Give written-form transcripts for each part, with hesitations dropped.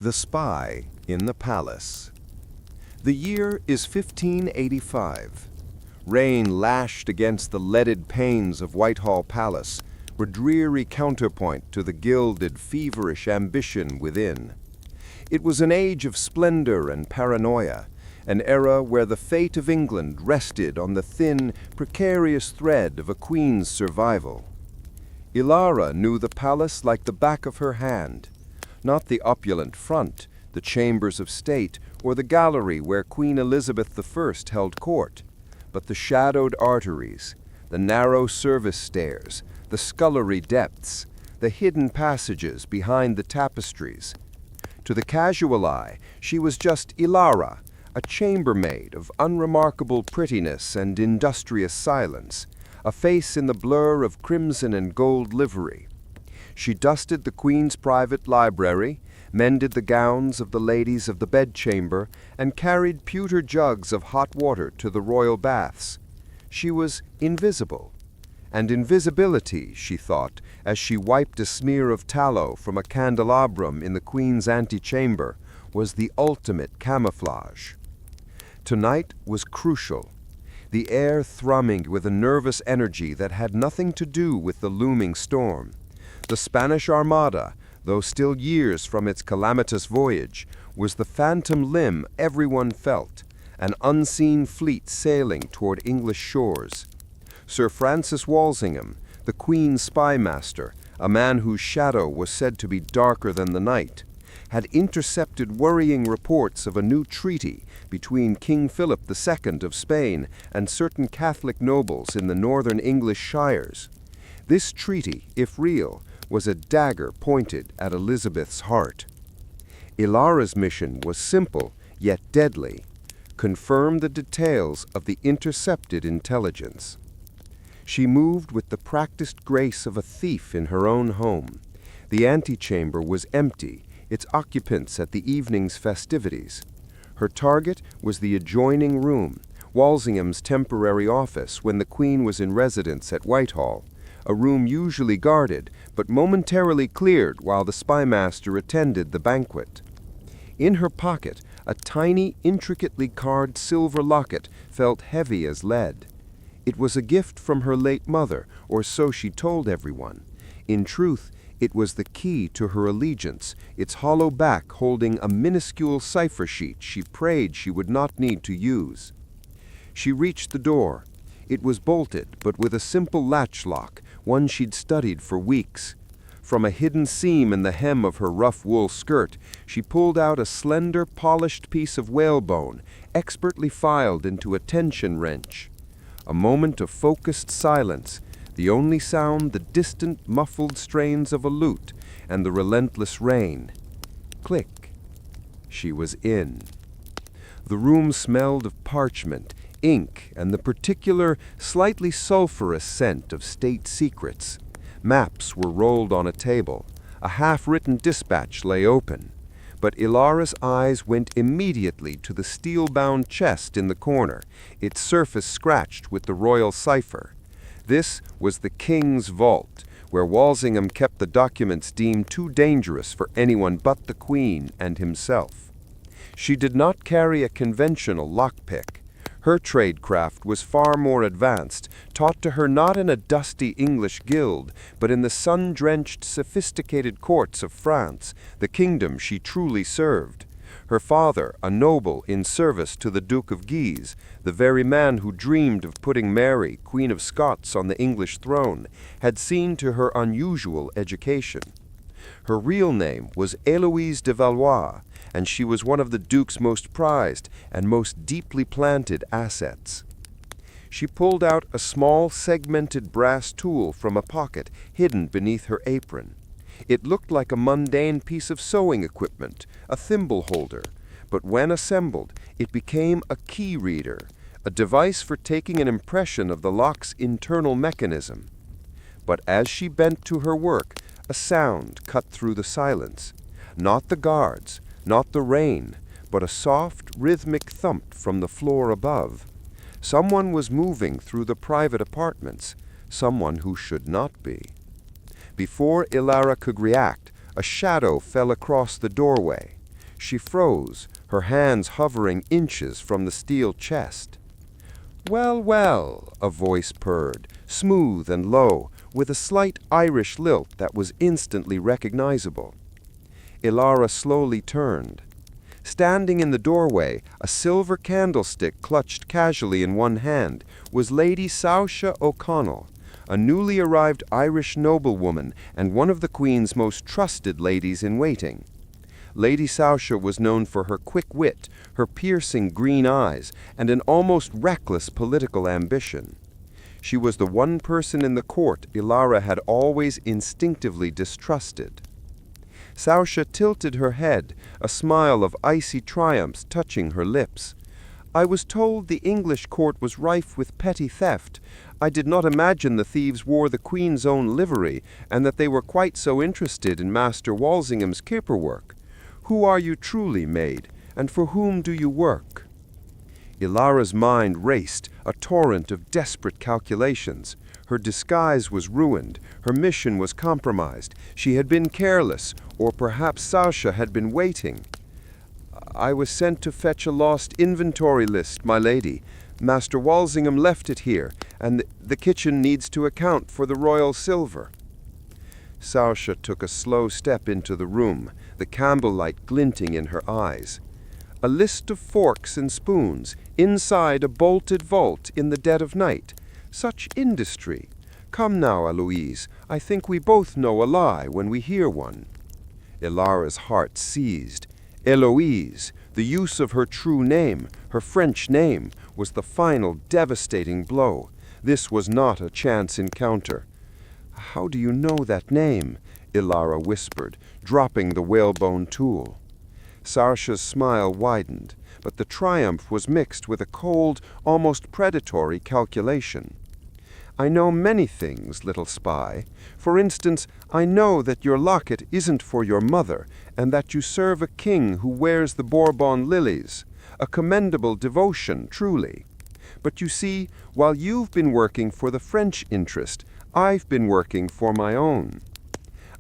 The Spy in the Palace. The year is 1585. Rain lashed against the leaded panes of Whitehall Palace, a dreary counterpoint to the gilded, feverish ambition within. It was an age of splendor and paranoia, an era where the fate of England rested on the thin, precarious thread of a queen's survival. Ilara knew the palace like the back of her hand. Not the opulent front, the chambers of state, or the gallery where Queen Elizabeth I held court, but the shadowed arteries, the narrow service stairs, the scullery depths, the hidden passages behind the tapestries. To the casual eye, she was just Ilara, a chambermaid of unremarkable prettiness and industrious silence, a face in the blur of crimson and gold livery. She dusted the Queen's private library, mended the gowns of the ladies of the bedchamber, and carried pewter jugs of hot water to the royal baths. She was invisible. And invisibility, she thought, as she wiped a smear of tallow from a candelabrum in the Queen's antechamber, was the ultimate camouflage. Tonight was crucial. The air thrumming with a nervous energy that had nothing to do with the looming storm. The Spanish Armada, though still years from its calamitous voyage, was the phantom limb everyone felt, an unseen fleet sailing toward English shores. Sir Francis Walsingham, the Queen's spymaster, a man whose shadow was said to be darker than the night, had intercepted worrying reports of a new treaty between King Philip II of Spain and certain Catholic nobles in the northern English shires. This treaty, if real, was a dagger pointed at Elizabeth's heart. Ilara's mission was simple, yet deadly: confirm the details of the intercepted intelligence. She moved with the practiced grace of a thief in her own home. The antechamber was empty, its occupants at the evening's festivities. Her target was the adjoining room, Walsingham's temporary office when the Queen was in residence at Whitehall, a room usually guarded, but momentarily cleared while the spymaster attended the banquet. In her pocket, a tiny, intricately carved silver locket felt heavy as lead. It was a gift from her late mother, or so she told everyone. In truth, it was the key to her allegiance, its hollow back holding a minuscule cipher sheet she prayed she would not need to use. She reached the door. It was bolted, but with a simple latch lock, one she'd studied for weeks. From a hidden seam in the hem of her rough wool skirt, she pulled out a slender, polished piece of whalebone, expertly filed into a tension wrench. A moment of focused silence, the only sound the distant, muffled strains of a lute and the relentless rain. Click. She was in. The room smelled of parchment, ink, and the particular, slightly sulphurous scent of state secrets. Maps were rolled on a table. A half-written dispatch lay open. But Ilara's eyes went immediately to the steel-bound chest in the corner, its surface scratched with the royal cipher. This was the King's vault, where Walsingham kept the documents deemed too dangerous for anyone but the Queen and himself. She did not carry a conventional lockpick. Her tradecraft was far more advanced, taught to her not in a dusty English guild, but in the sun-drenched, sophisticated courts of France, the kingdom she truly served. Her father, a noble in service to the Duke of Guise, the very man who dreamed of putting Mary, Queen of Scots, on the English throne, had seen to her unusual education. Her real name was Héloïse de Valois, and she was one of the Duke's most prized and most deeply planted assets. She pulled out a small segmented brass tool from a pocket hidden beneath her apron. It looked like a mundane piece of sewing equipment, a thimble holder, but when assembled, it became a key reader, a device for taking an impression of the lock's internal mechanism. But as she bent to her work, a sound cut through the silence. Not the guards, not the rain, but a soft, rhythmic thump from the floor above. Someone was moving through the private apartments, someone who should not be. Before Ilara could react, a shadow fell across the doorway. She froze, her hands hovering inches from the steel chest. "Well, well," a voice purred, smooth and low, with a slight Irish lilt that was instantly recognizable. Ilara slowly turned. Standing in the doorway, a silver candlestick clutched casually in one hand, was Lady Saoirse O'Connell, a newly arrived Irish noblewoman and one of the Queen's most trusted ladies-in-waiting. Lady Saoirse was known for her quick wit, her piercing green eyes, and an almost reckless political ambition. She was the one person in the court Ilara had always instinctively distrusted. Saoirse tilted her head, a smile of icy triumph touching her lips. "I was told the English court was rife with petty theft. I did not imagine the thieves wore the Queen's own livery, and that they were quite so interested in Master Walsingham's caperwork. Who are you truly, maid, and for whom do you work?" Ilara's mind raced, a torrent of desperate calculations. Her disguise was ruined, her mission was compromised, she had been careless, or perhaps Saoirse had been waiting. "I was sent to fetch a lost inventory list, my lady. Master Walsingham left it here, and the kitchen needs to account for the royal silver." Saoirse took a slow step into the room, the candlelight glinting in her eyes. "A list of forks and spoons, inside a bolted vault in the dead of night. Such industry! Come now, Eloise, I think we both know a lie when we hear one." Ilara's heart seized. Eloise, the use of her true name, her French name, was the final devastating blow. This was not a chance encounter. "How do you know that name?" Ilara whispered, dropping the whalebone tool. Saoirse's smile widened, but the triumph was mixed with a cold, almost predatory calculation. "I know many things, little spy. For instance, I know that your locket isn't for your mother, and that you serve a king who wears the Bourbon lilies. A commendable devotion, truly. But you see, while you've been working for the French interest, I've been working for my own.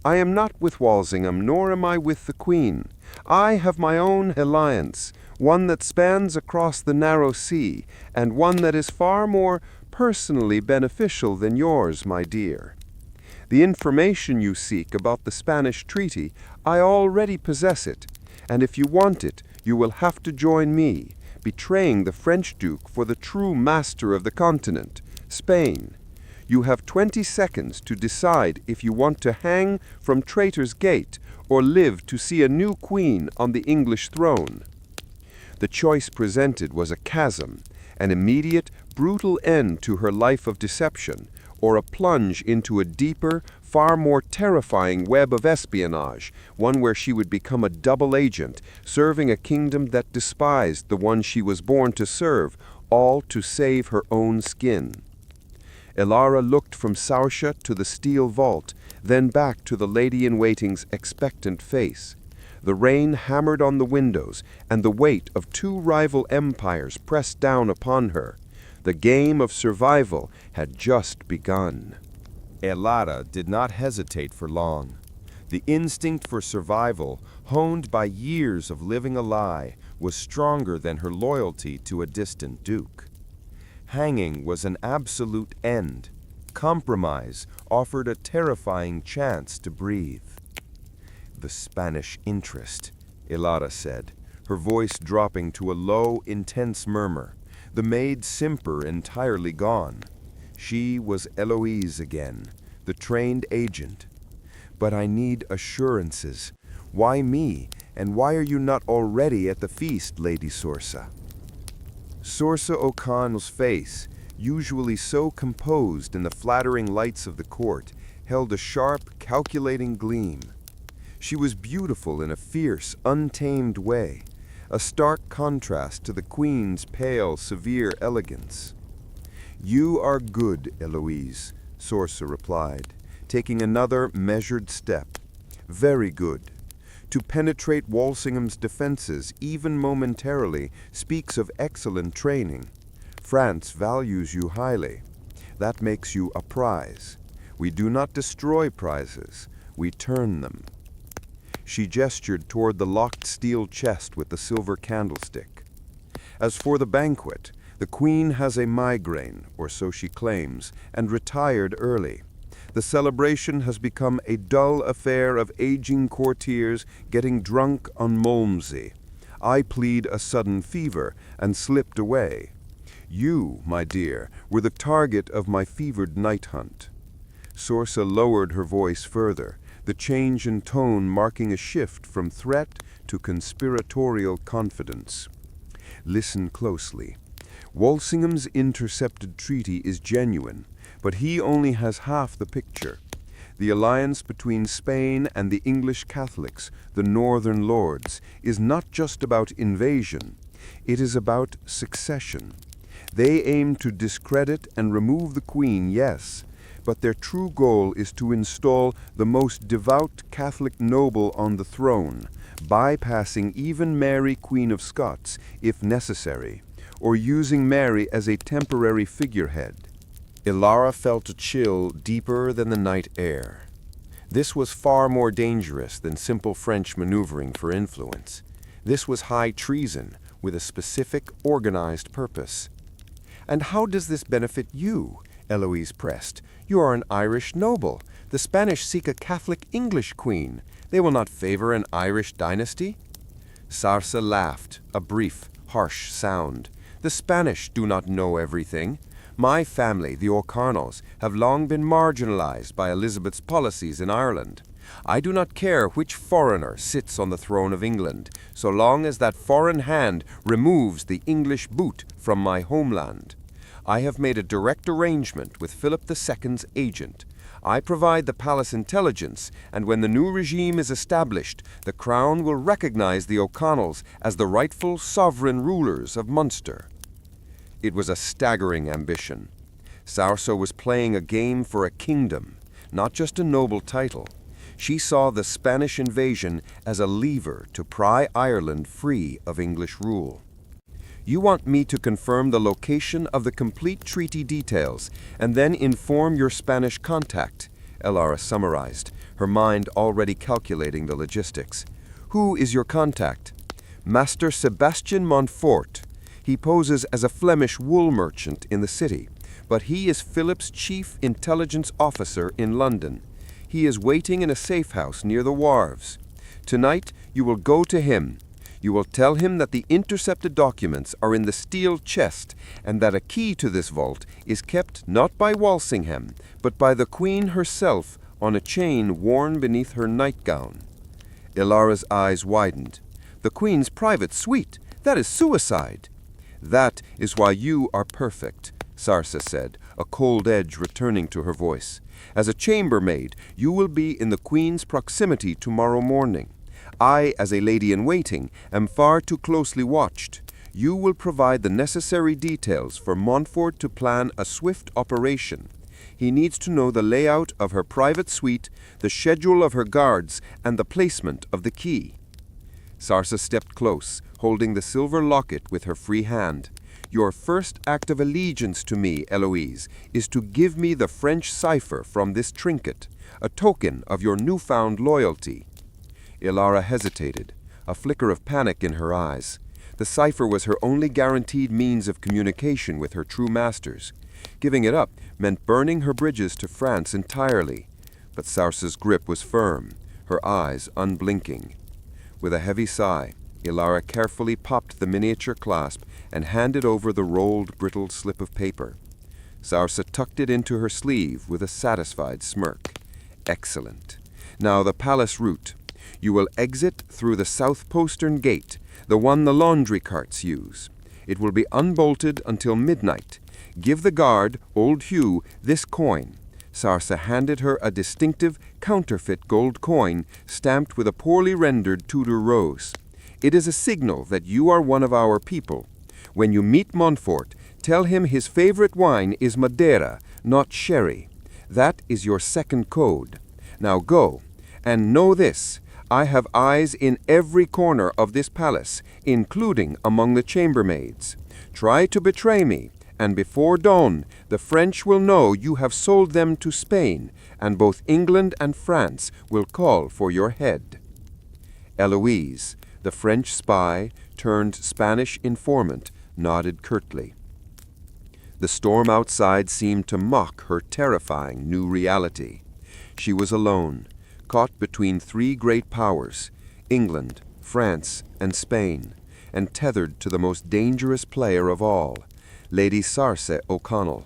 I am not with Walsingham, nor am I with the Queen. I have my own alliance, one that spans across the narrow sea, and one that is far more personally beneficial than yours, my dear. The information you seek about the Spanish treaty, I already possess it, and if you want it, you will have to join me, betraying the French Duke for the true master of the continent, Spain. You have 20 seconds to decide if you want to hang from Traitor's Gate or live to see a new queen on the English throne." The choice presented was a chasm, an immediate, brutal end to her life of deception, or a plunge into a deeper, far more terrifying web of espionage, one where she would become a double agent, serving a kingdom that despised the one she was born to serve, all to save her own skin. Ilara looked from Saoirse to the steel vault, then back to the lady-in-waiting's expectant face. The rain hammered on the windows, and the weight of two rival empires pressed down upon her. The game of survival had just begun. Ilara did not hesitate for long. The instinct for survival, honed by years of living a lie, was stronger than her loyalty to a distant duke. Hanging was an absolute end. Compromise offered a terrifying chance to breathe. "The Spanish interest," Ilara said, her voice dropping to a low, intense murmur, the maid simper entirely gone. She was Eloise again, the trained agent. "But I need assurances. Why me, and why are you not already at the feast, Lady Saoirse?" Saoirse O'Connell's face, usually so composed in the flattering lights of the court, held a sharp, calculating gleam. She was beautiful in a fierce, untamed way, a stark contrast to the Queen's pale, severe elegance. "You are good, Eloise," Saoirse replied, taking another measured step. "Very good. To penetrate Walsingham's defenses, even momentarily, speaks of excellent training. France values you highly. That makes you a prize. We do not destroy prizes, we turn them." She gestured toward the locked steel chest with the silver candlestick. As for the banquet, the Queen has a migraine, or so she claims, and retired early. The celebration has become a dull affair of aging courtiers getting drunk on Malmsey. I plead a sudden fever and slipped away. You, my dear, were the target of my fevered night hunt. Sorsa lowered her voice further, the change in tone marking a shift from threat to conspiratorial confidence. Listen closely. Walsingham's intercepted treaty is genuine, but he only has half the picture. The alliance between Spain and the English Catholics, the Northern Lords, is not just about invasion. It is about succession. They aim to discredit and remove the Queen, yes, but their true goal is to install the most devout Catholic noble on the throne, bypassing even Mary, Queen of Scots, if necessary, or using Mary as a temporary figurehead. Ilara felt a chill deeper than the night air. This was far more dangerous than simple French maneuvering for influence. This was high treason with a specific, organized purpose. "And how does this benefit you?" Eloise pressed. "You are an Irish noble. The Spanish seek a Catholic English queen. They will not favor an Irish dynasty." Sarsa laughed, a brief, harsh sound. "The Spanish do not know everything. My family, the O'Connells, have long been marginalized by Elizabeth's policies in Ireland. I do not care which foreigner sits on the throne of England, so long as that foreign hand removes the English boot from my homeland. I have made a direct arrangement with Philip II's agent. I provide the palace intelligence, and when the new regime is established, the Crown will recognize the O'Connells as the rightful sovereign rulers of Munster." It was a staggering ambition. Sarsa was playing a game for a kingdom, not just a noble title. She saw the Spanish invasion as a lever to pry Ireland free of English rule. "You want me to confirm the location of the complete treaty details and then inform your Spanish contact," Ilara summarized, her mind already calculating the logistics. "Who is your contact?" "Master Sebastian Montfort. He poses as a Flemish wool merchant in the city, but he is Philip's chief intelligence officer in London. He is waiting in a safe house near the wharves. Tonight you will go to him. You will tell him that the intercepted documents are in the steel chest and that a key to this vault is kept not by Walsingham, but by the Queen herself on a chain worn beneath her nightgown." Ilara's eyes widened. "The Queen's private suite? That is suicide." "That is why you are perfect," Sarsa said, a cold edge returning to her voice. "As a chambermaid, you will be in the Queen's proximity tomorrow morning. I, as a lady-in-waiting, am far too closely watched. You will provide the necessary details for Montfort to plan a swift operation. He needs to know the layout of her private suite, the schedule of her guards, and the placement of the key." Sarsa stepped close, holding the silver locket with her free hand. "Your first act of allegiance to me, Eloise, is to give me the French cipher from this trinket, a token of your newfound loyalty." Ilara hesitated, a flicker of panic in her eyes. The cipher was her only guaranteed means of communication with her true masters. Giving it up meant burning her bridges to France entirely. But Sarsa's grip was firm, her eyes unblinking. With a heavy sigh, Ilara carefully popped the miniature clasp and handed over the rolled, brittle slip of paper. Sarsa tucked it into her sleeve with a satisfied smirk. "Excellent. Now the palace route. You will exit through the south postern gate, the one the laundry carts use. It will be unbolted until midnight. Give the guard, old Hugh, this coin." Sarsa handed her a distinctive, counterfeit gold coin stamped with a poorly rendered Tudor rose. "It is a signal that you are one of our people. When you meet Montfort, tell him his favorite wine is Madeira, not sherry. That is your second code. Now go, and know this. I have eyes in every corner of this palace, including among the chambermaids. Try to betray me, and before dawn, the French will know you have sold them to Spain, and both England and France will call for your head." Eloise, the French spy turned Spanish informant, nodded curtly. The storm outside seemed to mock her terrifying new reality. She was alone, caught between three great powers, England, France, and Spain, and tethered to the most dangerous player of all, Lady Sarse O'Connell.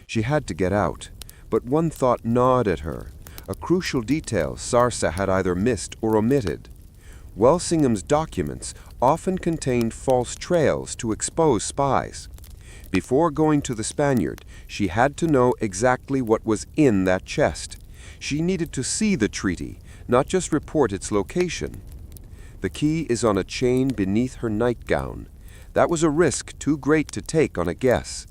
She had to get out, but one thought gnawed at her, a crucial detail Sarse had either missed or omitted. Walsingham's documents often contained false trails to expose spies. Before going to the Spaniard, she had to know exactly what was in that chest. She needed to see the treaty, not just report its location. The key is on a chain beneath her nightgown. That was a risk too great to take on a guess.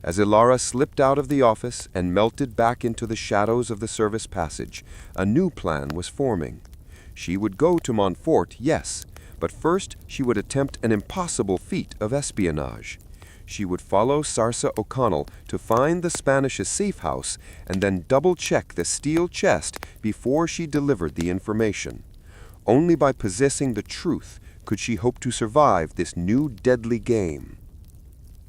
As Ilara slipped out of the office and melted back into the shadows of the service passage, a new plan was forming. She would go to Montfort, yes, but first she would attempt an impossible feat of espionage. She would follow Sarse O'Connell to find the Spanish safe house and then double-check the steel chest before she delivered the information. Only by possessing the truth could she hope to survive this new deadly game.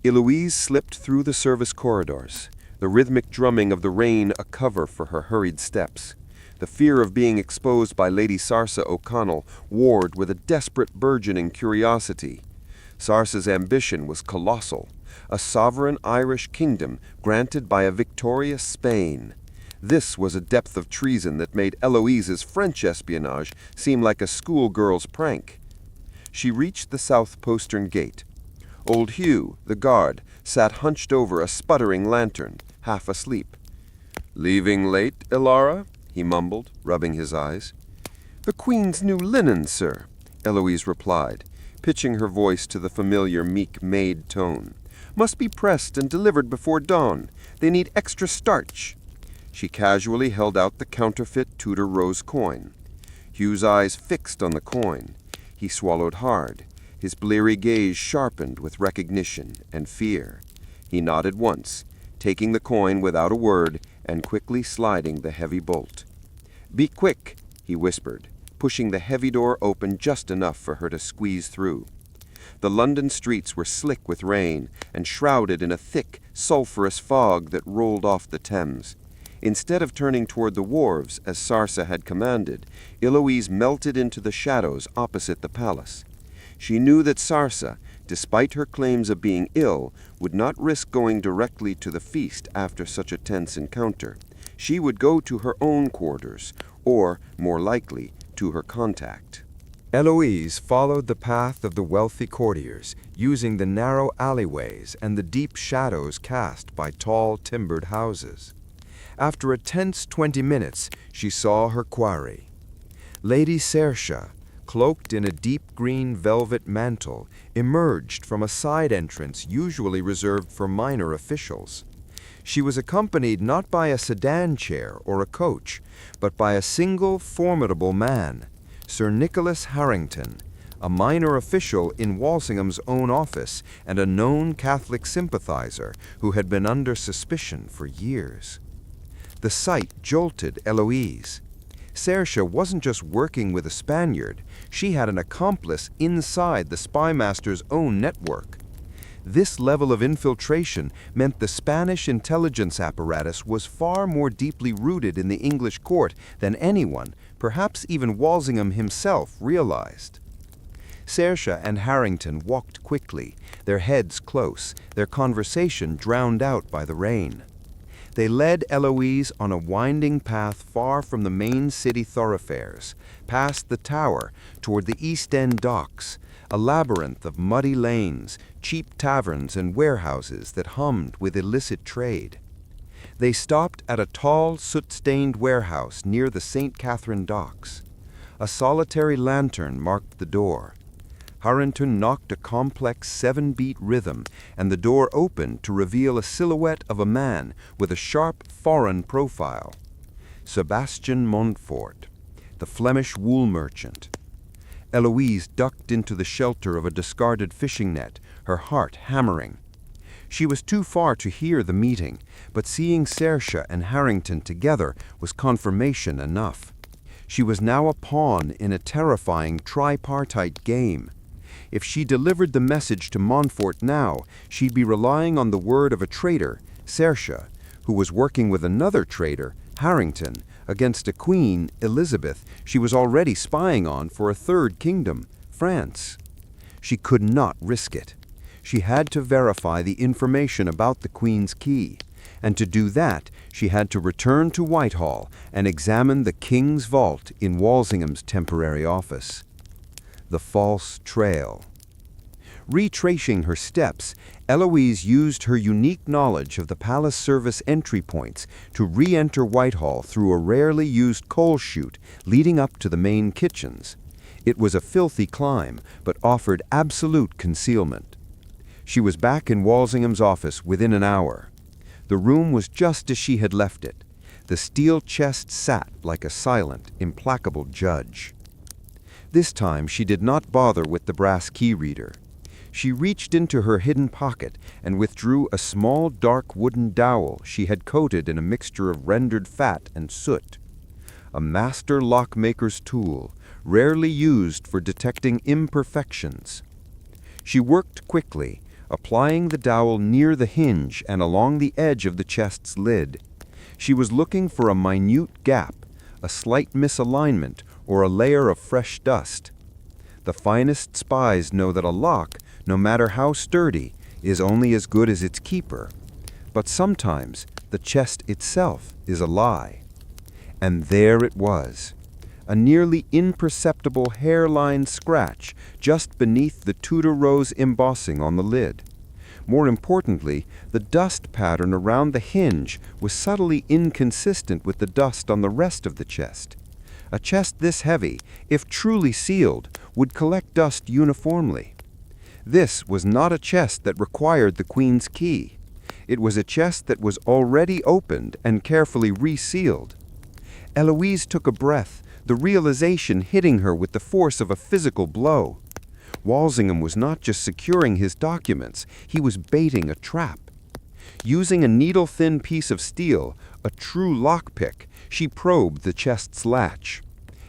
Eloise slipped through the service corridors, the rhythmic drumming of the rain a cover for her hurried steps. The fear of being exposed by Lady Sarse O'Connell warred with a desperate burgeoning curiosity. Sarse's ambition was colossal, a sovereign Irish kingdom granted by a victorious Spain. This was a depth of treason that made Eloise's French espionage seem like a schoolgirl's prank. She reached the south postern gate. Old Hugh, the guard, sat hunched over a sputtering lantern, half asleep. "Leaving late, Ilara?" he mumbled, rubbing his eyes. "The Queen's new linen, sir," Eloise replied, pitching her voice to the familiar meek maid tone. "Must be pressed and delivered before dawn. They need extra starch." She casually held out the counterfeit Tudor rose coin. Hugh's eyes fixed on the coin. He swallowed hard. His bleary gaze sharpened with recognition and fear. He nodded once, taking the coin without a word and quickly sliding the heavy bolt. "Be quick," he whispered, pushing the heavy door open just enough for her to squeeze through. The London streets were slick with rain and shrouded in a thick, sulphurous fog that rolled off the Thames. Instead of turning toward the wharves, as Sarse had commanded, Eloise melted into the shadows opposite the palace. She knew that Sarse, despite her claims of being ill, would not risk going directly to the feast after such a tense encounter. She would go to her own quarters, or, more likely, to her contact. Eloise followed the path of the wealthy courtiers, using the narrow alleyways and the deep shadows cast by tall timbered houses. After a tense 20 minutes, she saw her quarry. Lady Saoirse, cloaked in a deep green velvet mantle, emerged from a side entrance usually reserved for minor officials. She was accompanied not by a sedan chair or a coach, but by a single formidable man, Sir Nicholas Harrington, a minor official in Walsingham's own office and a known Catholic sympathizer who had been under suspicion for years. The sight jolted Eloise. Saoirse wasn't just working with a Spaniard, she had an accomplice inside the spymaster's own network. This level of infiltration meant the Spanish intelligence apparatus was far more deeply rooted in the English court than anyone, perhaps even Walsingham himself, realized. Saoirse and Harrington walked quickly, their heads close, their conversation drowned out by the rain. They led Eloise on a winding path far from the main city thoroughfares, past the tower, toward the East End docks, a labyrinth of muddy lanes, cheap taverns and warehouses that hummed with illicit trade. They stopped at a tall, soot-stained warehouse near the St. Catherine docks. A solitary lantern marked the door. Harrington knocked a complex 7-beat rhythm, and the door opened to reveal a silhouette of a man with a sharp foreign profile. Sebastian Montfort, the Flemish wool merchant. Eloise ducked into the shelter of a discarded fishing net, her heart hammering. She was too far to hear the meeting, but seeing Saoirse and Harrington together was confirmation enough. She was now a pawn in a terrifying tripartite game. If she delivered the message to Montfort now, she'd be relying on the word of a traitor, Saoirse, who was working with another traitor, Harrington, against a queen, Elizabeth, she was already spying on for a third kingdom, France. She could not risk it. She had to verify the information about the Queen's key, and to do that, she had to return to Whitehall and examine the King's vault in Walsingham's temporary office. The false trail. Retracing her steps, Eloise used her unique knowledge of the palace service entry points to re-enter Whitehall through a rarely used coal chute leading up to the main kitchens. It was a filthy climb, but offered absolute concealment. She was back in Walsingham's office within an hour. The room was just as she had left it. The steel chest sat like a silent, implacable judge. This time she did not bother with the brass key reader. She reached into her hidden pocket and withdrew a small dark wooden dowel she had coated in a mixture of rendered fat and soot. A master lockmaker's tool, rarely used for detecting imperfections. She worked quickly, applying the dowel near the hinge and along the edge of the chest's lid. She was looking for a minute gap, a slight misalignment, or a layer of fresh dust. The finest spies know that a lock, no matter how sturdy, is only as good as its keeper. But sometimes the chest itself is a lie. And there it was, a nearly imperceptible hairline scratch just beneath the Tudor rose embossing on the lid. More importantly, the dust pattern around the hinge was subtly inconsistent with the dust on the rest of the chest. A chest this heavy, if truly sealed, would collect dust uniformly. This was not a chest that required the Queen's key. It was a chest that was already opened and carefully resealed. Eloise took a breath, the realization hitting her with the force of a physical blow. Walsingham was not just securing his documents, he was baiting a trap. Using a needle-thin piece of steel, a true lockpick, she probed the chest's latch.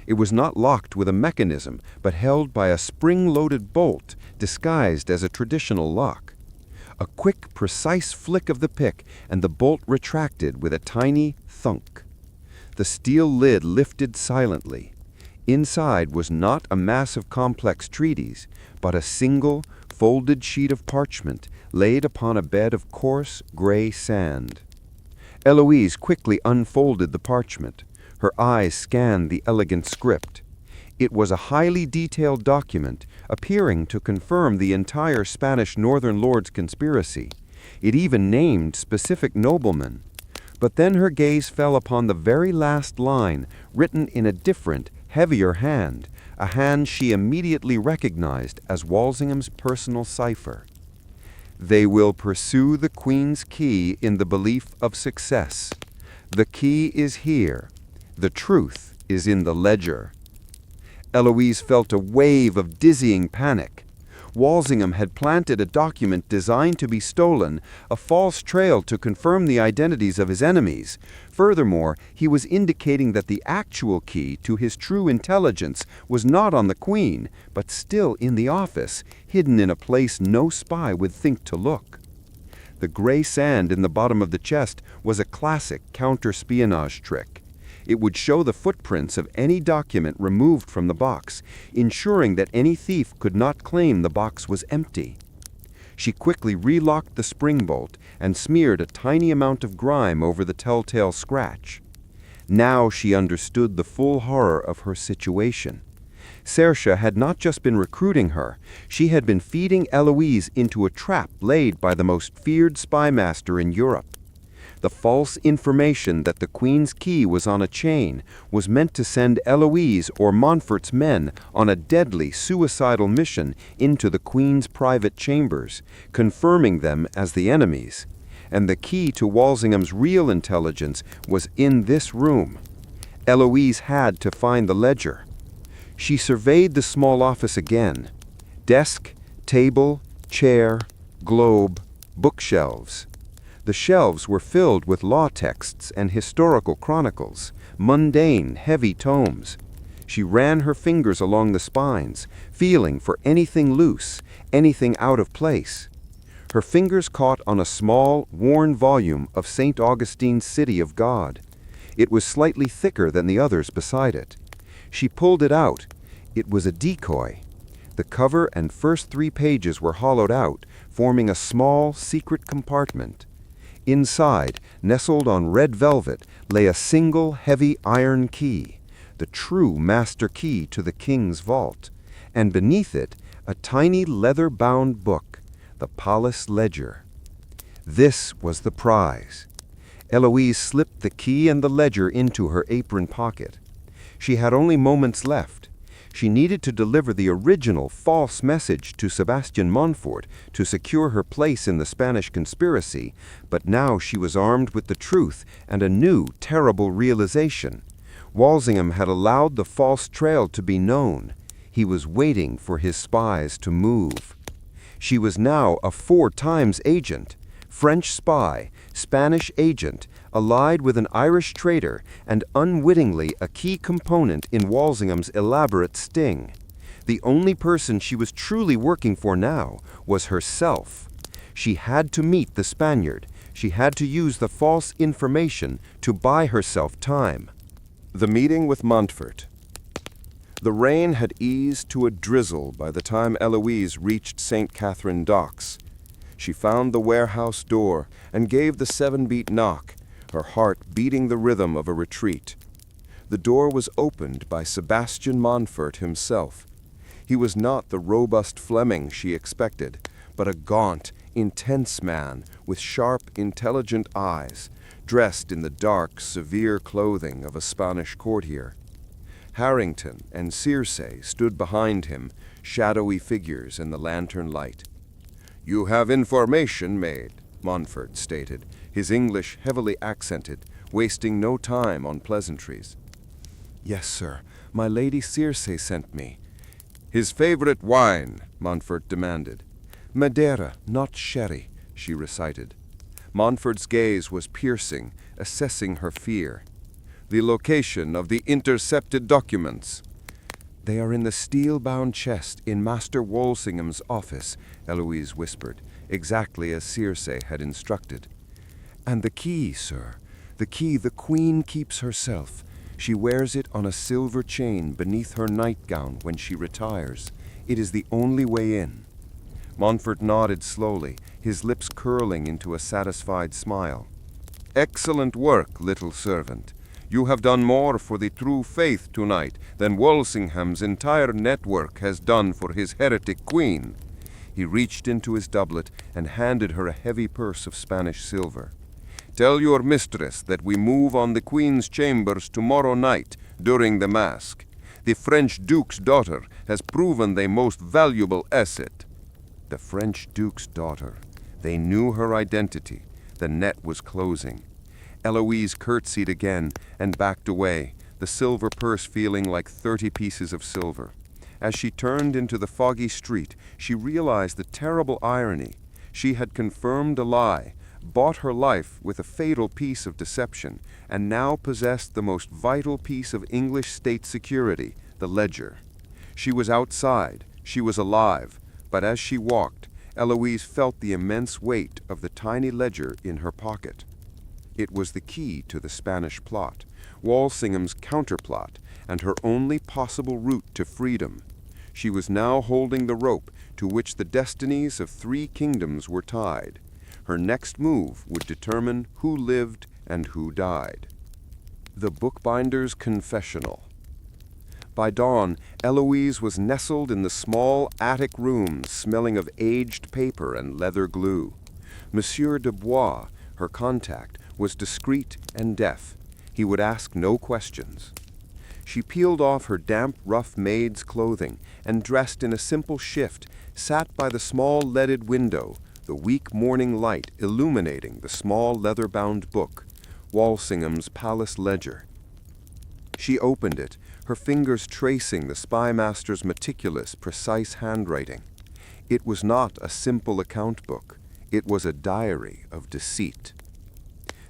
It was not locked with a mechanism, but held by a spring-loaded bolt disguised as a traditional lock. A quick, precise flick of the pick, and the bolt retracted with a tiny thunk. The steel lid lifted silently. Inside was not a massive complex treatise, but a single, folded sheet of parchment laid upon a bed of coarse, gray sand. Eloise quickly unfolded the parchment. Her eyes scanned the elegant script. It was a highly detailed document, appearing to confirm the entire Spanish Northern Lords' conspiracy. It even named specific noblemen. But then her gaze fell upon the very last line, written in a different, heavier hand, a hand she immediately recognized as Walsingham's personal cipher. They will pursue the Queen's key in the belief of success. The key is here. The truth is in the ledger. Eloise felt a wave of dizzying panic. Walsingham had planted a document designed to be stolen, a false trail to confirm the identities of his enemies. Furthermore, he was indicating that the actual key to his true intelligence was not on the Queen, but still in the office, hidden in a place no spy would think to look. The gray sand in the bottom of the chest was a classic counter-espionage trick. It would show the footprints of any document removed from the box, ensuring that any thief could not claim the box was empty. She quickly relocked the spring bolt and smeared a tiny amount of grime over the telltale scratch. Now she understood the full horror of her situation. Saoirse had not just been recruiting her, she had been feeding Eloise into a trap laid by the most feared spymaster in Europe. The false information that the Queen's key was on a chain was meant to send Eloise or Montfort's men on a deadly, suicidal mission into the Queen's private chambers, confirming them as the enemies. And the key to Walsingham's real intelligence was in this room. Eloise had to find the ledger. She surveyed the small office again. Desk, table, chair, globe, bookshelves. The shelves were filled with law texts and historical chronicles, mundane, heavy tomes. She ran her fingers along the spines, feeling for anything loose, anything out of place. Her fingers caught on a small, worn volume of St. Augustine's City of God. It was slightly thicker than the others beside it. She pulled it out. It was a decoy. The cover and first 3 pages were hollowed out, forming a small, secret compartment. Inside, nestled on red velvet, lay a single, heavy iron key, the true master key to the king's vault, and beneath it, a tiny leather-bound book, the Palace Ledger. This was the prize. Eloise slipped the key and the ledger into her apron pocket. She had only moments left. She needed to deliver the original false message to Sebastian Montfort to secure her place in the Spanish conspiracy, but now she was armed with the truth and a new, terrible realization. Walsingham had allowed the false trail to be known. He was waiting for his spies to move. She was now a 4-times agent, French spy, Spanish agent, allied with an Irish traitor, and unwittingly a key component in Walsingham's elaborate sting. The only person she was truly working for now was herself. She had to meet the Spaniard. She had to use the false information to buy herself time. The meeting with Montfort. The rain had eased to a drizzle by the time Eloise reached St. Catherine Docks. She found the warehouse door and gave the 7-beat knock, her heart beating the rhythm of a retreat. The door was opened by Sebastian Montfort himself. He was not the robust Fleming she expected, but a gaunt, intense man with sharp, intelligent eyes, dressed in the dark, severe clothing of a Spanish courtier. Harrington and Circe stood behind him, shadowy figures in the lantern light. "You have information made," Montfort stated, his English heavily accented, wasting no time on pleasantries. "Yes, sir. My Lady Circe sent me." "His favorite wine?" Montfort demanded. "Madeira, not sherry," she recited. Montfort's gaze was piercing, assessing her fear. "The location of the intercepted documents?" "They are in the steel-bound chest in Master Walsingham's office," Eloise whispered, exactly as Circe had instructed. "And the key, sir, the key the Queen keeps herself. She wears it on a silver chain beneath her nightgown when she retires. It is the only way in." Montfort nodded slowly, his lips curling into a satisfied smile. "Excellent work, little servant. You have done more for the true faith tonight than Walsingham's entire network has done for his heretic queen." He reached into his doublet and handed her a heavy purse of Spanish silver. "Tell your mistress that we move on the Queen's chambers tomorrow night during the masque. The French Duke's daughter has proven the most valuable asset." The French Duke's daughter. They knew her identity. The net was closing. Eloise curtsied again and backed away, the silver purse feeling like 30 pieces of silver. As she turned into the foggy street, she realized the terrible irony. She had confirmed a lie, bought her life with a fatal piece of deception, and now possessed the most vital piece of English state security, the ledger. She was outside, she was alive, but as she walked, Eloise felt the immense weight of the tiny ledger in her pocket. It was the key to the Spanish plot, Walsingham's counterplot, and her only possible route to freedom. She was now holding the rope to which the destinies of 3 kingdoms were tied. Her next move would determine who lived and who died. The Bookbinder's Confessional. By dawn, Eloise was nestled in the small attic room smelling of aged paper and leather glue. Monsieur de Bois, her contact, was discreet and deaf. He would ask no questions. She peeled off her damp, rough maid's clothing and, dressed in a simple shift, sat by the small leaded window, the weak morning light illuminating the small leather-bound book, Walsingham's Palace Ledger. She opened it, her fingers tracing the spymaster's meticulous, precise handwriting. It was not a simple account book. It was a diary of deceit.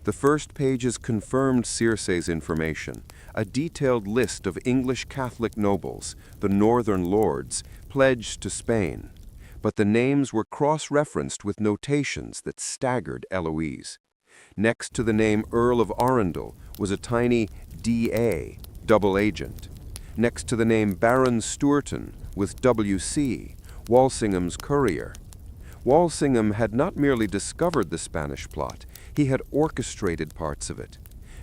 The first pages confirmed Circe's information, a detailed list of English Catholic nobles, the Northern Lords, pledged to Spain. But the names were cross-referenced with notations that staggered Eloise. Next to the name Earl of Arundel was a tiny D.A., double agent. Next to the name Baron Stuarton was W.C., Walsingham's courier. Walsingham had not merely discovered the Spanish plot, he had orchestrated parts of it.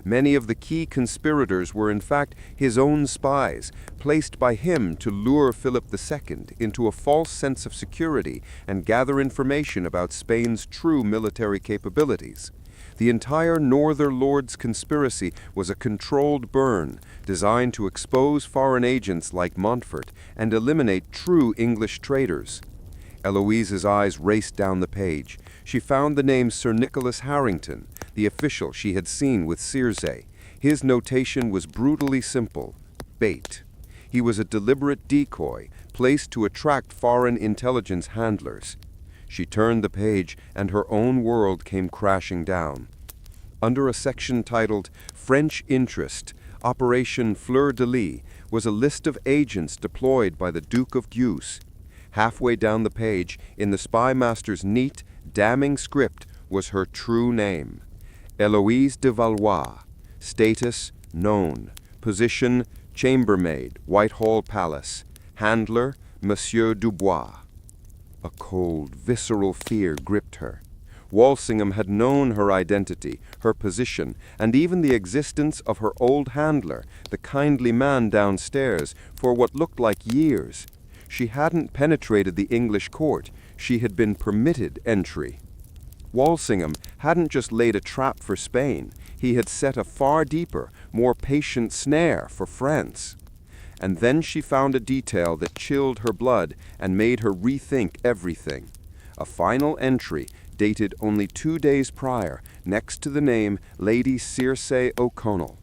Many of the key conspirators were in fact his own spies, placed by him to lure Philip II into a false sense of security and gather information about Spain's true military capabilities. The entire Northern Lords conspiracy was a controlled burn designed to expose foreign agents like Montfort and eliminate true English traitors. Eloise's eyes raced down the page. She found the name Sir Nicholas Harrington, the official she had seen with Circe. His notation was brutally simple: bait. He was a deliberate decoy, placed to attract foreign intelligence handlers. She turned the page, and her own world came crashing down. Under a section titled French Interest, Operation Fleur-de-Lis was a list of agents deployed by the Duke of Guise. Halfway down the page, in the spy master's neat, damning script, was her true name: Eloise de Valois. Status: known. Position: chambermaid, Whitehall Palace. Handler: Monsieur Dubois. A cold, visceral fear gripped her. Walsingham had known her identity, her position, and even the existence of her old handler, the kindly man downstairs, for what looked like years. She hadn't penetrated the English court, she had been permitted entry. Walsingham hadn't just laid a trap for Spain, he had set a far deeper, more patient snare for France. And then she found a detail that chilled her blood and made her rethink everything. A final entry, dated only 2 days prior, next to the name Lady Circe O'Connell.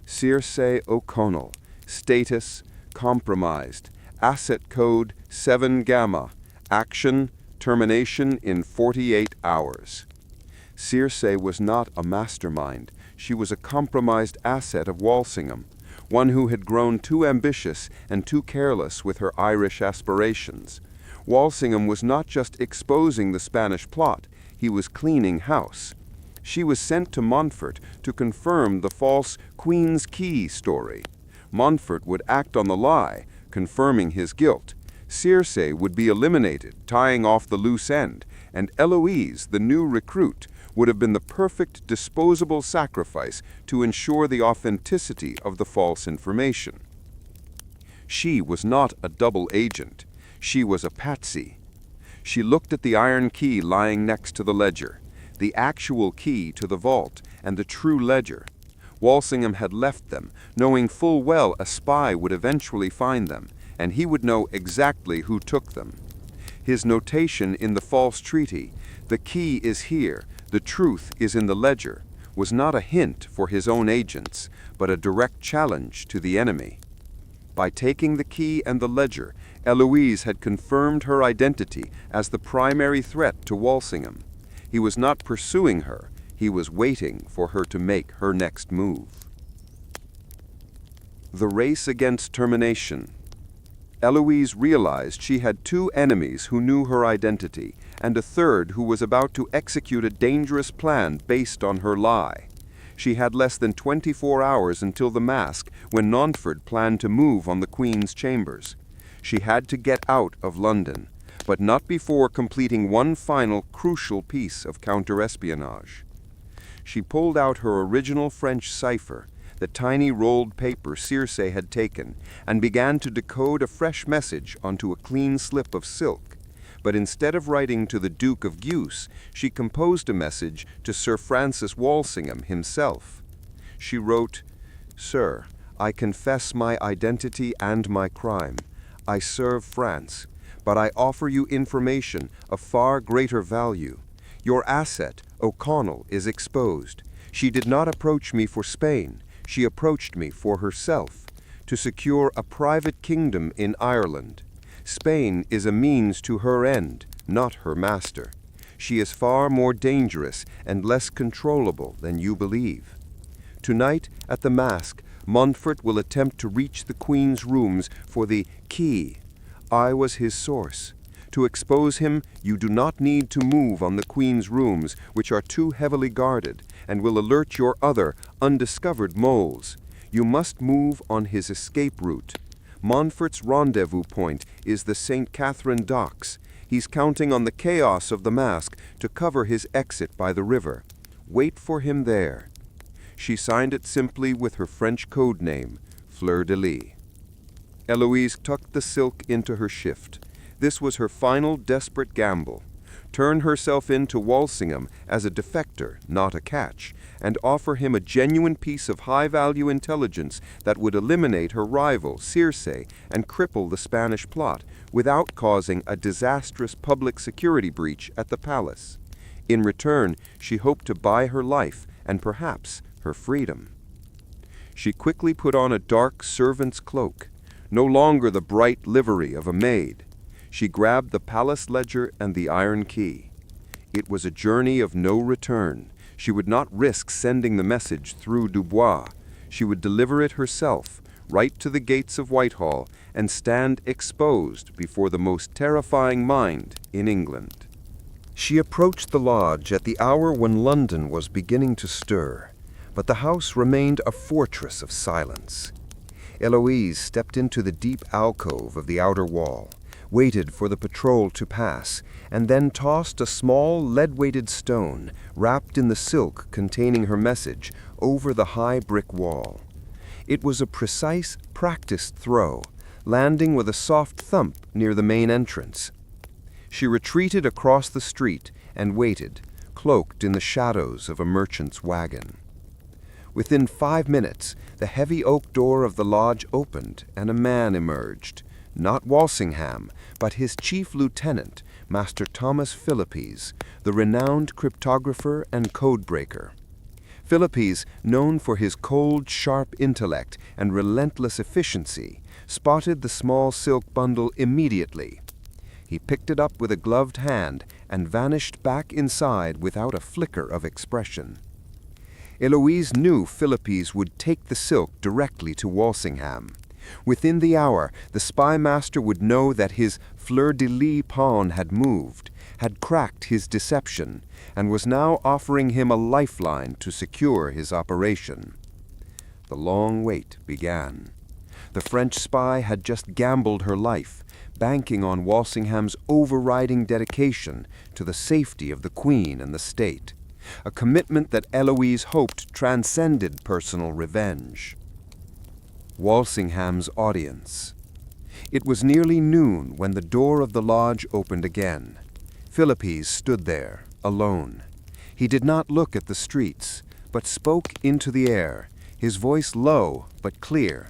Circe O'Connell. Status: compromised. Asset code 7 Gamma. Action: termination in 48 hours. Circe was not a mastermind. She was a compromised asset of Walsingham, one who had grown too ambitious and too careless with her Irish aspirations. Walsingham was not just exposing the Spanish plot, he was cleaning house. She was sent to Montfort to confirm the false Queen's Key story. Montfort would act on the lie, confirming his guilt. Circe would be eliminated, tying off the loose end, and Eloise, the new recruit, would have been the perfect disposable sacrifice to ensure the authenticity of the false information. She was not a double agent. She was a patsy. She looked at the iron key lying next to the ledger, the actual key to the vault and the true ledger. Walsingham had left them, knowing full well a spy would eventually find them, and he would know exactly who took them. His notation in the false treaty, "The key is here, the truth is in the ledger," was not a hint for his own agents, but a direct challenge to the enemy. By taking the key and the ledger, Eloise had confirmed her identity as the primary threat to Walsingham. He was not pursuing her, he was waiting for her to make her next move. The race against termination. Eloise realized she had 2 enemies who knew her identity, and a third who was about to execute a dangerous plan based on her lie. She had less than 24 hours until the masque, when Montfort planned to move on the Queen's chambers. She had to get out of London, but not before completing one final crucial piece of counter-espionage. She pulled out her original French cipher, the tiny rolled paper Circe had taken, and began to decode a fresh message onto a clean slip of silk. But instead of writing to the Duke of Guise, she composed a message to Sir Francis Walsingham himself. She wrote, "Sir, I confess my identity and my crime. I serve France, but I offer you information of far greater value. Your asset, O'Connell, is exposed. She did not approach me for Spain. She approached me for herself, to secure a private kingdom in Ireland. Spain is a means to her end, not her master. She is far more dangerous and less controllable than you believe. Tonight, at the masque, Montfort will attempt to reach the Queen's rooms for the key. I was his source. To expose him, you do not need to move on the Queen's rooms, which are too heavily guarded, and will alert your other, undiscovered moles. You must move on his escape route. Montfort's rendezvous point is the St. Catherine docks. He's counting on the chaos of the mask to cover his exit by the river. Wait for him there. She signed it simply with her French code name, Fleur-de-Lis. Eloise tucked the silk into her shift. This was her final desperate gamble. Turn herself in to Walsingham as a defector, not a catch, and offer him a genuine piece of high-value intelligence that would eliminate her rival, Circe, and cripple the Spanish plot without causing a disastrous public security breach at the palace. In return, she hoped to buy her life and perhaps her freedom. She quickly put on a dark servant's cloak, no longer the bright livery of a maid. She grabbed the palace ledger and the iron key. It was a journey of no return. She would not risk sending the message through Dubois. She would deliver it herself, right to the gates of Whitehall, and stand exposed before the most terrifying mind in England. She approached the lodge at the hour when London was beginning to stir, but the house remained a fortress of silence. Eloise stepped into the deep alcove of the outer wall, waited for the patrol to pass, and then tossed a small lead-weighted stone, wrapped in the silk containing her message, over the high brick wall. It was a precise, practiced throw, landing with a soft thump near the main entrance. She retreated across the street and waited, cloaked in the shadows of a merchant's wagon. Within 5 minutes, the heavy oak door of the lodge opened and a man emerged. Not Walsingham, but his chief lieutenant, Master Thomas Philippes, the renowned cryptographer and codebreaker. Philippes, known for his cold, sharp intellect and relentless efficiency, spotted the small silk bundle immediately. He picked it up with a gloved hand and vanished back inside without a flicker of expression. Eloise knew Philippes would take the silk directly to Walsingham. Within the hour, the spy master would know that his fleur-de-lis pawn had moved, had cracked his deception, and was now offering him a lifeline to secure his operation. The long wait began. The French spy had just gambled her life, banking on Walsingham's overriding dedication to the safety of the Queen and the state, a commitment that Eloise hoped transcended personal revenge. Walsingham's audience. It was nearly noon when the door of the lodge opened again. Philippes stood there, alone. He did not look at the streets, but spoke into the air, his voice low but clear.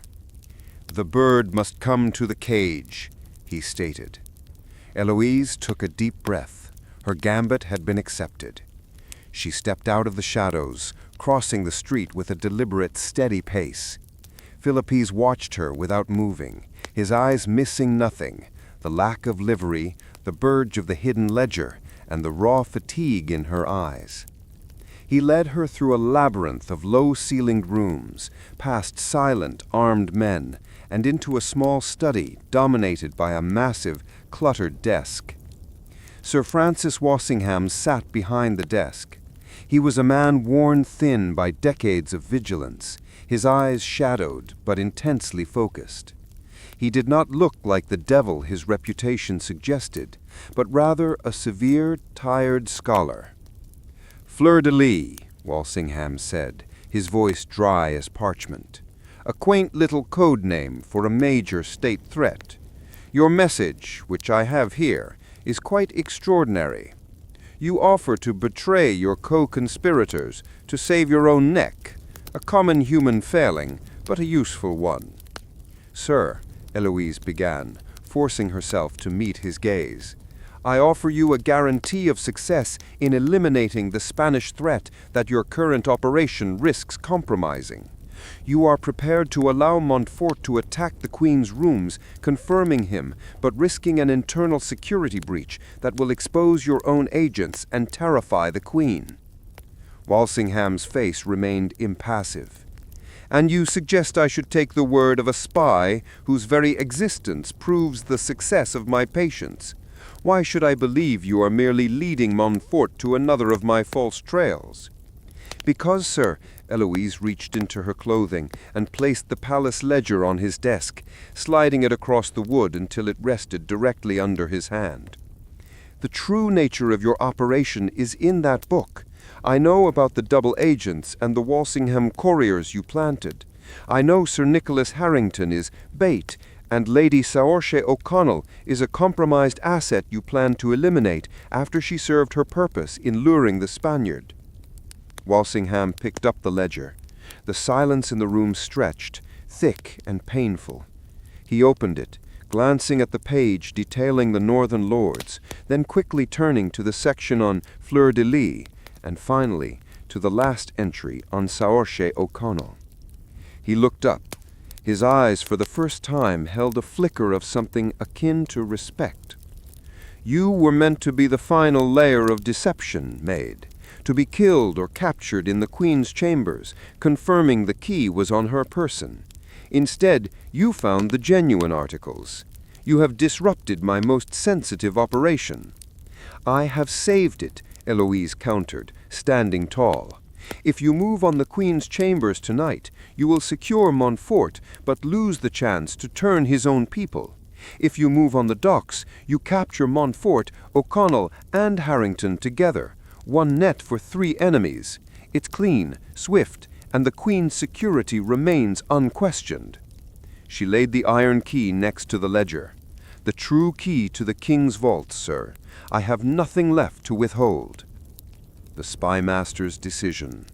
"The bird must come to the cage," he stated. Eloise took a deep breath. Her gambit had been accepted. She stepped out of the shadows, crossing the street with a deliberate, steady pace. Philippes watched her without moving, his eyes missing nothing, the lack of livery, the burge of the hidden ledger, and the raw fatigue in her eyes. He led her through a labyrinth of low-ceilinged rooms, past silent, armed men, and into a small study dominated by a massive, cluttered desk. Sir Francis Walsingham sat behind the desk. He was a man worn thin by decades of vigilance, his eyes shadowed but intensely focused. He did not look like the devil his reputation suggested, but rather a severe, tired scholar. "Fleur-de-lis," Walsingham said, his voice dry as parchment. "A quaint little code name for a major state threat. Your message, which I have here, is quite extraordinary. You offer to betray your co-conspirators to save your own neck, a common human failing, but a useful one." "Sir," Eloise began, forcing herself to meet his gaze, "I offer you a guarantee of success in eliminating the Spanish threat that your current operation risks compromising. You are prepared to allow Montfort to attack the Queen's rooms, confirming him, but risking an internal security breach that will expose your own agents and terrify the Queen." Walsingham's face remained impassive. And you suggest I should take the word of a spy whose very existence proves the success of my patience. Why should I believe you are merely leading Montfort to another of my false trails? Because, sir, Eloise reached into her clothing and placed the palace ledger on his desk, sliding it across the wood until it rested directly under his hand. The true nature of your operation is in that book. I know about the double agents and the Walsingham couriers you planted. I know Sir Nicholas Harrington is bait, and Lady Saoirse O'Connell is a compromised asset you plan to eliminate after she served her purpose in luring the Spaniard. Walsingham picked up the ledger. The silence in the room stretched, thick and painful. He opened it, glancing at the page detailing the northern lords, then quickly turning to the section on fleur-de-lis, and finally to the last entry on Saoirse O'Connell. He looked up. His eyes for the first time held a flicker of something akin to respect. You were meant to be the final layer of deception, maid, to be killed or captured in the Queen's chambers, confirming the key was on her person. Instead, you found the genuine articles. You have disrupted my most sensitive operation. I have saved it, Eloise countered, standing tall. If you move on the Queen's chambers tonight, you will secure Montfort, but lose the chance to turn his own people. If you move on the docks, you capture Montfort, O'Connell, and Harrington together. One net for 3 enemies. It's clean, swift, and the Queen's security remains unquestioned. She laid the iron key next to the ledger. The true key to the King's vault, sir. I have nothing left to withhold. The spymaster's decision.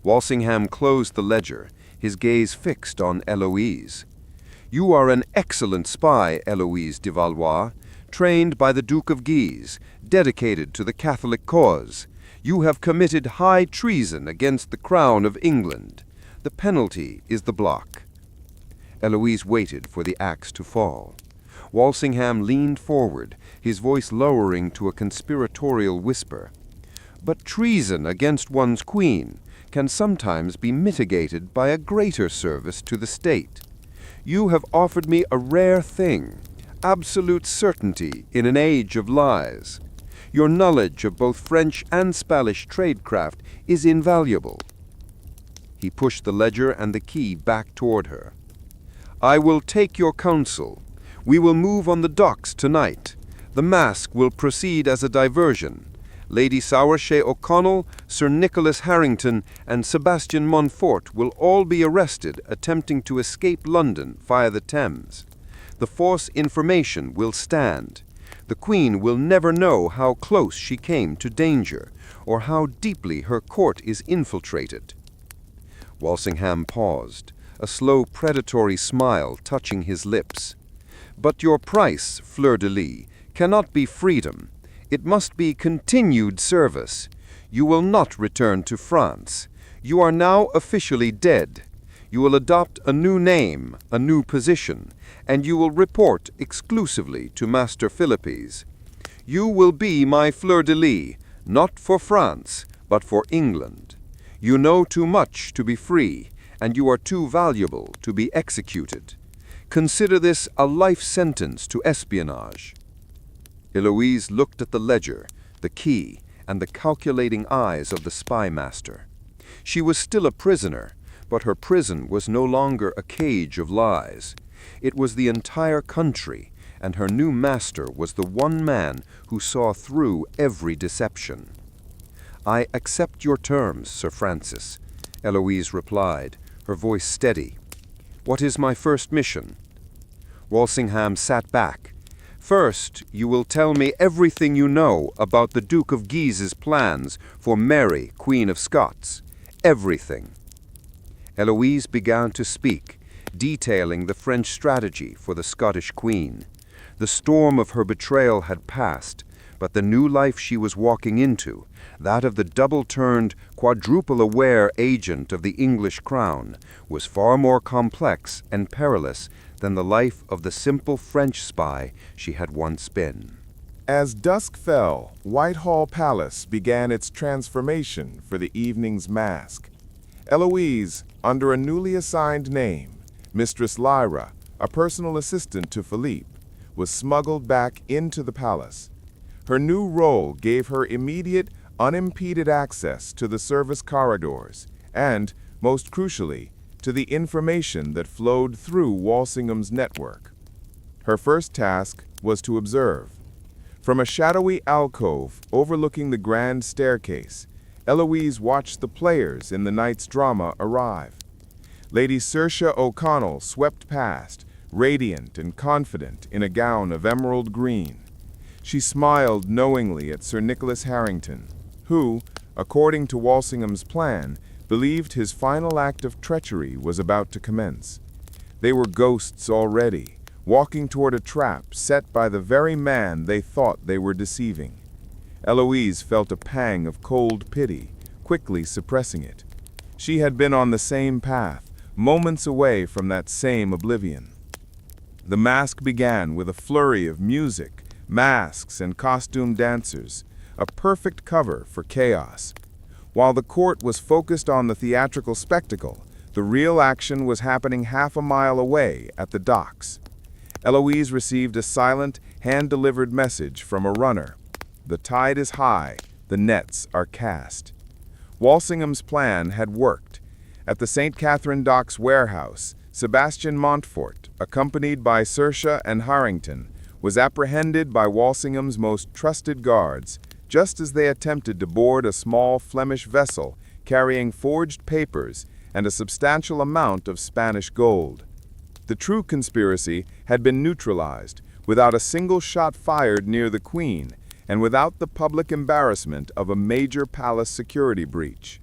Walsingham closed the ledger, his gaze fixed on Eloise. You are an excellent spy, Eloise de Valois, trained by the Duke of Guise, dedicated to the Catholic cause. You have committed high treason against the crown of England. The penalty is the block. Eloise waited for the axe to fall. Walsingham leaned forward, his voice lowering to a conspiratorial whisper. But treason against one's queen can sometimes be mitigated by a greater service to the state. You have offered me a rare thing, absolute certainty in an age of lies. Your knowledge of both French and Spanish tradecraft is invaluable. He pushed the ledger and the key back toward her. I will take your counsel. We will move on the docks tonight. The mask will proceed as a diversion. Lady Saoirse O'Connell, Sir Nicholas Harrington, and Sebastian Montfort will all be arrested attempting to escape London via the Thames. The false information will stand. The Queen will never know how close she came to danger, or how deeply her court is infiltrated. Walsingham paused, a slow predatory smile touching his lips. But your price, fleur-de-lis, cannot be freedom. It must be continued service. You will not return to France. You are now officially dead. You will adopt a new name, a new position, and you will report exclusively to Master Philippes. You will be my fleur-de-lis, not for France, but for England. You know too much to be free, and you are too valuable to be executed. Consider this a life sentence to espionage. Eloise looked at the ledger, the key, and the calculating eyes of the spymaster. She was still a prisoner, but her prison was no longer a cage of lies. It was the entire country, and her new master was the one man who saw through every deception. I accept your terms, Sir Francis, Eloise replied, her voice steady. What is my first mission? Walsingham sat back. First, you will tell me everything you know about the Duke of Guise's plans for Mary, Queen of Scots. Everything. Eloise began to speak, detailing the French strategy for the Scottish Queen. The storm of her betrayal had passed, but the new life she was walking into, that of the double-turned, quadruple-aware agent of the English crown, was far more complex and perilous than the life of the simple French spy she had once been. As dusk fell, Whitehall Palace began its transformation for the evening's masque. Eloise, under a newly assigned name, Mistress Lyra, a personal assistant to Philippe, was smuggled back into the palace. Her new role gave her immediate, unimpeded access to the service corridors and, most crucially, to the information that flowed through Walsingham's network. Her first task was to observe. From a shadowy alcove overlooking the grand staircase, Eloise watched the players in the night's drama arrive. Lady Saoirse O'Connell swept past, radiant and confident in a gown of emerald green. She smiled knowingly at Sir Nicholas Harrington, who, according to Walsingham's plan, believed his final act of treachery was about to commence. They were ghosts already, walking toward a trap set by the very man they thought they were deceiving. Eloise felt a pang of cold pity, quickly suppressing it. She had been on the same path, moments away from that same oblivion. The masque began with a flurry of music, masks, and costumed dancers, a perfect cover for chaos. While the court was focused on the theatrical spectacle, the real action was happening half a mile away at the docks. Eloise received a silent, hand-delivered message from a runner. The tide is high, the nets are cast. Walsingham's plan had worked. At the St. Catherine Docks warehouse, Sebastian Montfort, accompanied by Saoirse and Harrington, was apprehended by Walsingham's most trusted guards, just as they attempted to board a small Flemish vessel carrying forged papers and a substantial amount of Spanish gold. The true conspiracy had been neutralized, without a single shot fired near the Queen, and without the public embarrassment of a major palace security breach.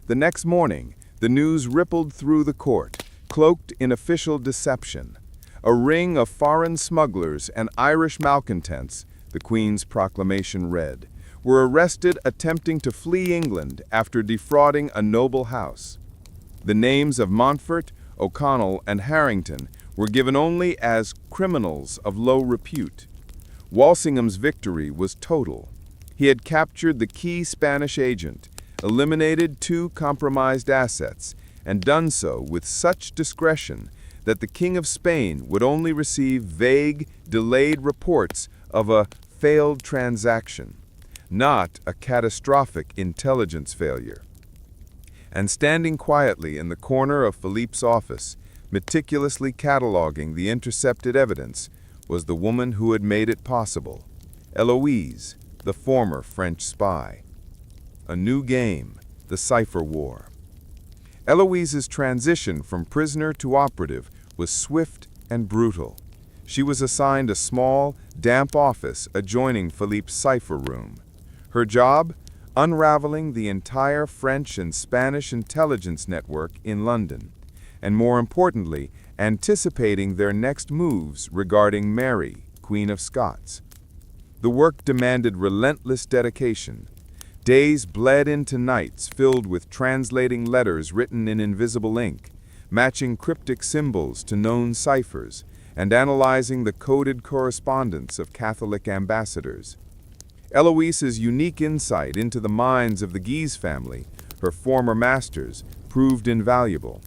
The next morning, the news rippled through the court, cloaked in official deception. A ring of foreign smugglers and Irish malcontents, the Queen's proclamation read, were arrested attempting to flee England after defrauding a noble house. The names of Montfort, O'Connell, and Harrington were given only as criminals of low repute. Walsingham's victory was total. He had captured the key Spanish agent, eliminated 2 compromised assets, and done so with such discretion that the King of Spain would only receive vague, delayed reports of a failed transaction, not a catastrophic intelligence failure. And standing quietly in the corner of Philippe's office, meticulously cataloging the intercepted evidence, was the woman who had made it possible, Eloise, the former French spy. A new game, the cipher war. Eloise's transition from prisoner to operative was swift and brutal. She was assigned a small, damp office adjoining Philippe's cipher room. Her job? Unraveling the entire French and Spanish intelligence network in London, and more importantly, anticipating their next moves regarding Mary, Queen of Scots. The work demanded relentless dedication. Days bled into nights filled with translating letters written in invisible ink, matching cryptic symbols to known ciphers, and analyzing the coded correspondence of Catholic ambassadors. Eloise's unique insight into the minds of the Guise family, her former masters, proved invaluable.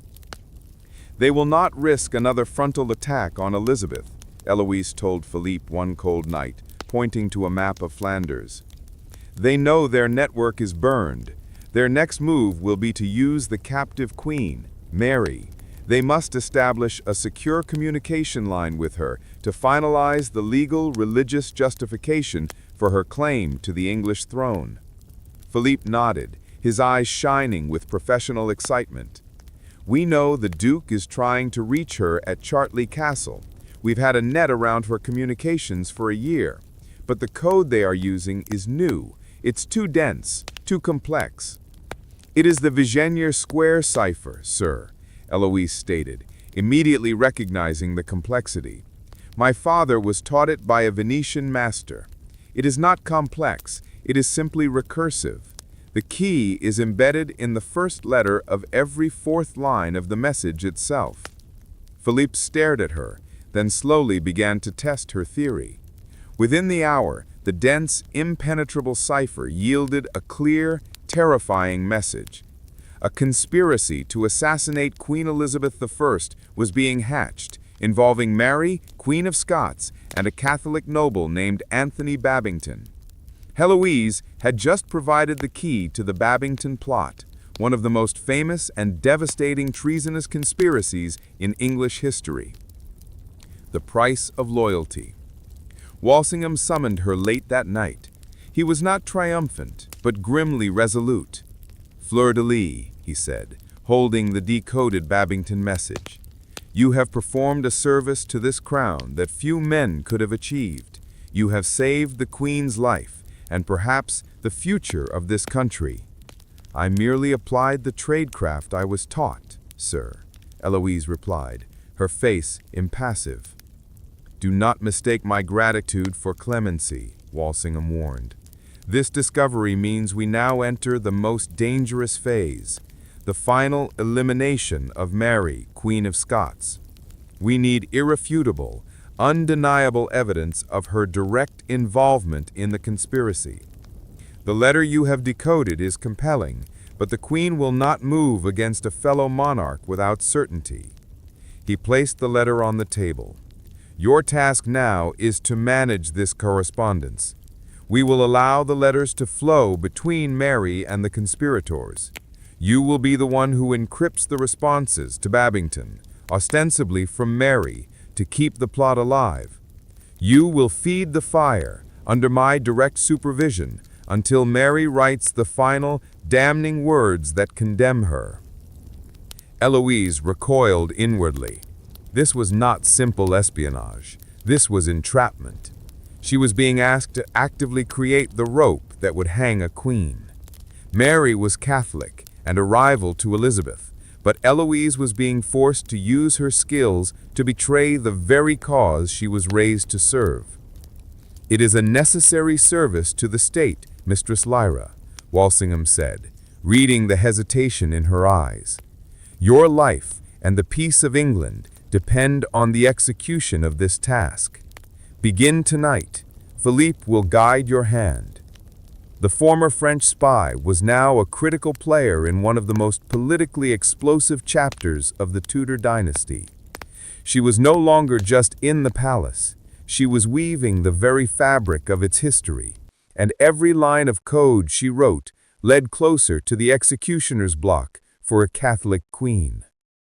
"They will not risk another frontal attack on Elizabeth," Eloise told Philippe one cold night, pointing to a map of Flanders. "They know their network is burned. Their next move will be to use the captive queen, Mary. They must establish a secure communication line with her to finalize the legal religious justification for her claim to the English throne." Philippe nodded, his eyes shining with professional excitement. "We know the Duke is trying to reach her at Chartley Castle. We've had a net around her communications for a year. But the code they are using is new. It's too dense, too complex." "It is the Vigenère Square cipher, sir," Eloise stated, immediately recognizing the complexity. "My father was taught it by a Venetian master. It is not complex, it is simply recursive. The key is embedded in the first letter of every 4th line of the message itself." Philippe stared at her, then slowly began to test her theory. Within the hour, the dense, impenetrable cipher yielded a clear, terrifying message. A conspiracy to assassinate Queen Elizabeth I was being hatched, involving Mary, Queen of Scots, and a Catholic noble named Anthony Babington. Heloise had just provided the key to the Babington plot, one of the most famous and devastating treasonous conspiracies in English history. The price of loyalty. Walsingham summoned her late that night. He was not triumphant, but grimly resolute. "Fleur-de-lis," he said, holding the decoded Babington message. "You have performed a service to this crown that few men could have achieved. You have saved the Queen's life, and perhaps the future of this country." "I merely applied the tradecraft I was taught, sir," Eloise replied, her face impassive. "Do not mistake my gratitude for clemency," Walsingham warned. "This discovery means we now enter the most dangerous phase, the final elimination of Mary, Queen of Scots. We need irrefutable, undeniable evidence of her direct involvement in the conspiracy. The letter you have decoded is compelling, but the Queen will not move against a fellow monarch without certainty." He placed the letter on the table. "Your task now is to manage this correspondence. We will allow the letters to flow between Mary and the conspirators. You will be the one who encrypts the responses to Babington, ostensibly from Mary, to keep the plot alive. You will feed the fire, under my direct supervision, until Mary writes the final, damning words that condemn her." Eloise recoiled inwardly. This was not simple espionage. This was entrapment. She was being asked to actively create the rope that would hang a queen. Mary was Catholic and a rival to Elizabeth, but Eloise was being forced to use her skills to betray the very cause she was raised to serve. "It is a necessary service to the state, Mistress Lyra," Walsingham said, reading the hesitation in her eyes. "Your life and the peace of England depend on the execution of this task. Begin tonight. Philippe will guide your hand." The former French spy was now a critical player in one of the most politically explosive chapters of the Tudor dynasty. She was no longer just in the palace. She was weaving the very fabric of its history, and every line of code she wrote led closer to the executioner's block for a Catholic queen.